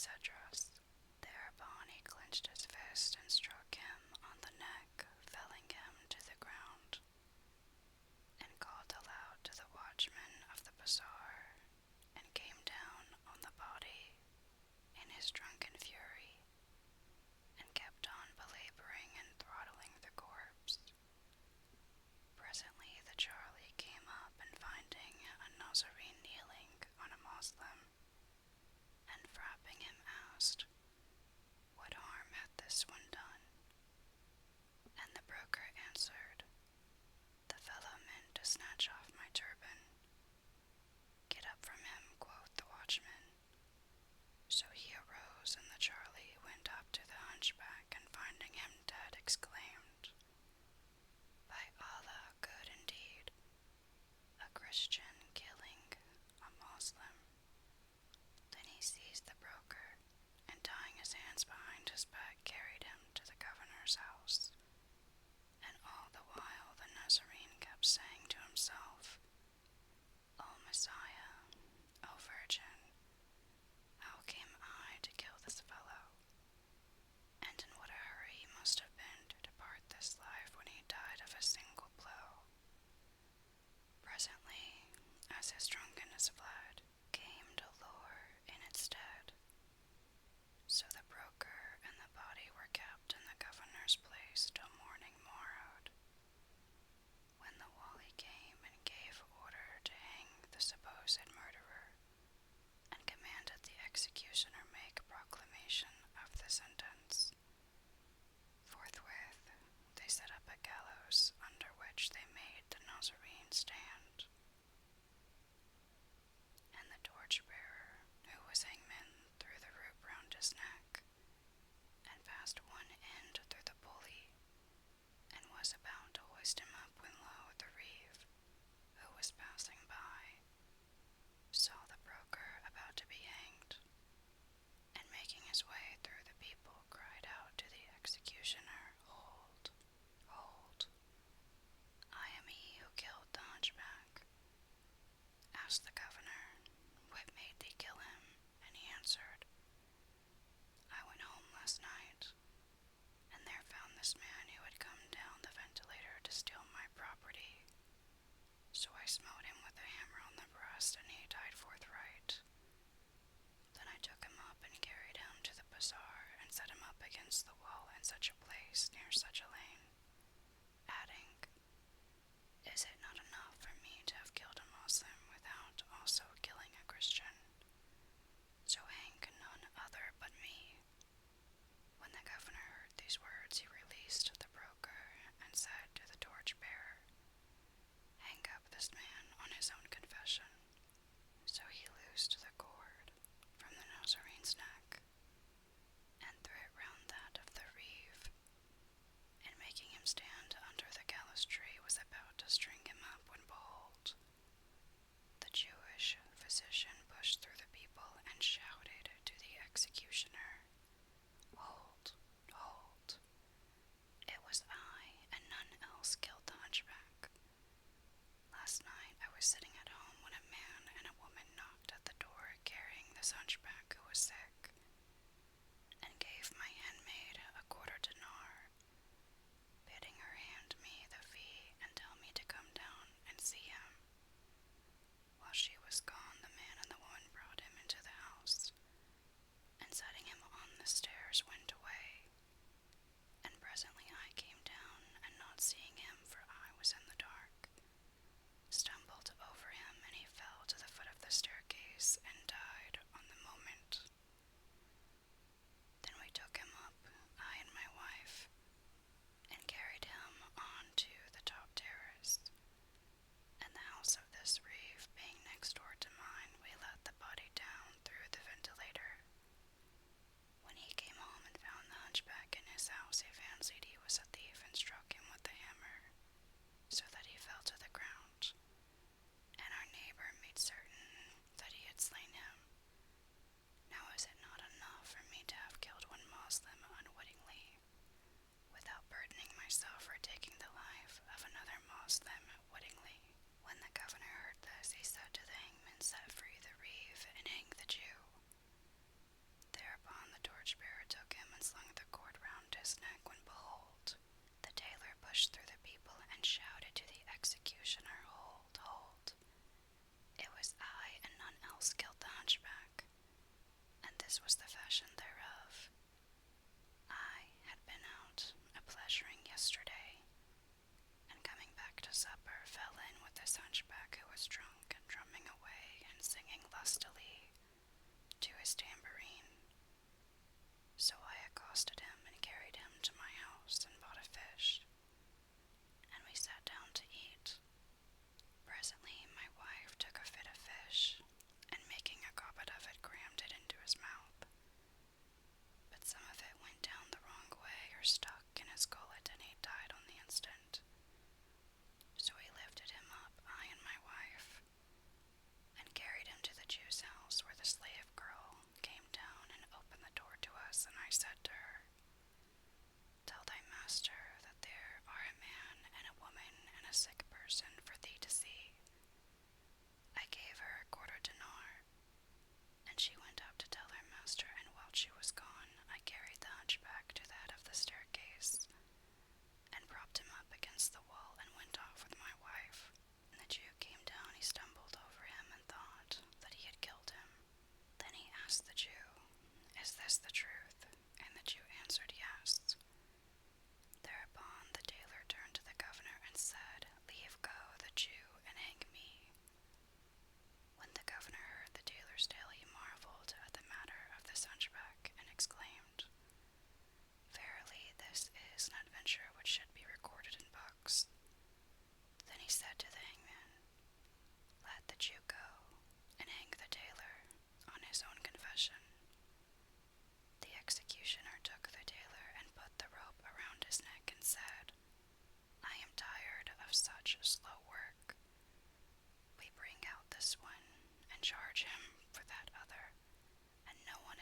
his headdress. Thereupon he clenched his fist and struck him on the neck, felling him to the ground, and called aloud to the watchman of the bazaar, and came down on the body in his drunken fury, and kept on belaboring and throttling the corpse. Presently the Charlie came up, and finding a Nazarene kneeling on a Moslem, and frapping him asked, "What harm hath this one done?" And the broker answered, "The fellow meant to snatch off my turban." "Get up from him," quoth the watchman. So he arose, and the Charlie went up to the Hunchback, and finding him dead, exclaimed, "By Allah, good indeed, a Christian killing a Moslem." Then he seized the broker, and tying his hands behind his back, carried him to the governor's house. And all the while the Nazarene kept saying to himself, "O Messiah, O Virgin, how came I to kill this fellow? And in what a hurry he must have been to depart this life when he died of a single blow." Presently, as his drunkenness fled, came dolour in its stead. So the broker and the body were kept in the governor's place till morning morrowed, when the wali came and gave order to hang the supposed murderer, and commanded the executioner make proclamation of the sentence. Forthwith they set up a gallows, under which they made the Nazarene stand, and the torch-bearer, who was hangman, threw the rope round his neck, and passed one end through the pulley, and was about to hoist him up, when lo, the reeve, who was passing by, saw the broker about to be hanged, and making his way through the people, cried out to the executioner, "Hold, hold, I am he who killed the Hunchback." Asked the governor, "What made thee kill him?" And he answered, "I went home last night, and there found this man who had come down the ventilator to steal my property. So I smote him with a hammer on the breast, and he died forthright. Then I took him up and carried him to the bazaar, and set him up against the wall in such a place near such a lane," adding, "Is it not enough for me to have killed a Moslem without also killing a Christian? So hang none other but me." When the governor heard these words, he released the broker, and said to the torch-bearer, "Hang up this man on his own confession."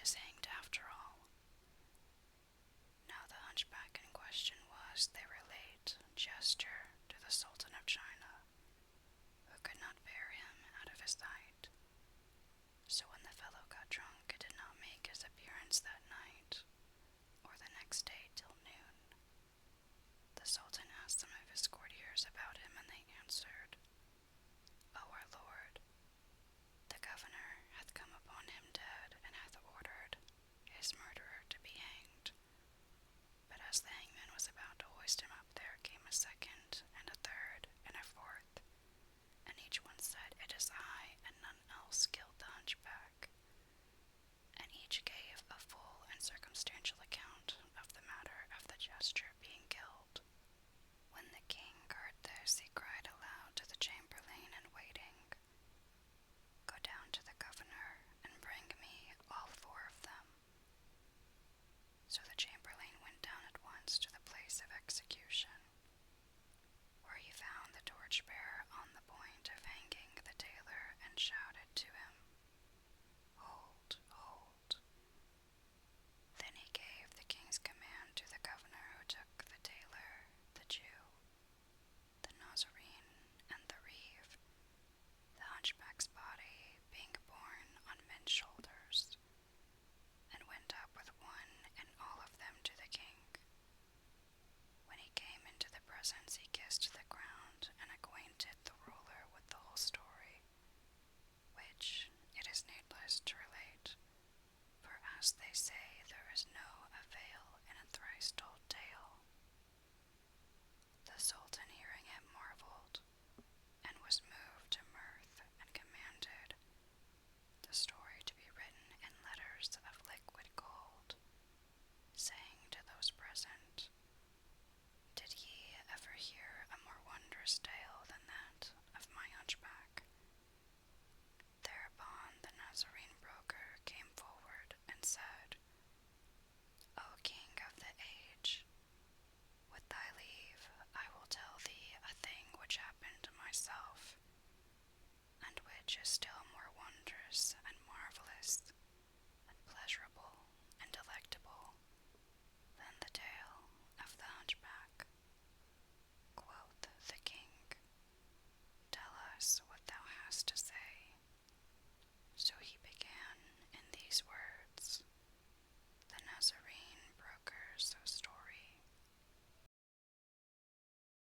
is hanged after all. Now the hunchback in question was, they relate, gesture to the Sultan of China, who could not bear him out of his sight. So when the fellow got drunk and did not make his appearance that night, or the next day till noon, the Sultan asked some of his courtiers about him, and they answered, O our lord, the governor hath come upon him dead, and hath ordered his murderer to be hanged. But as the hangman was about to hoist him up, there came a second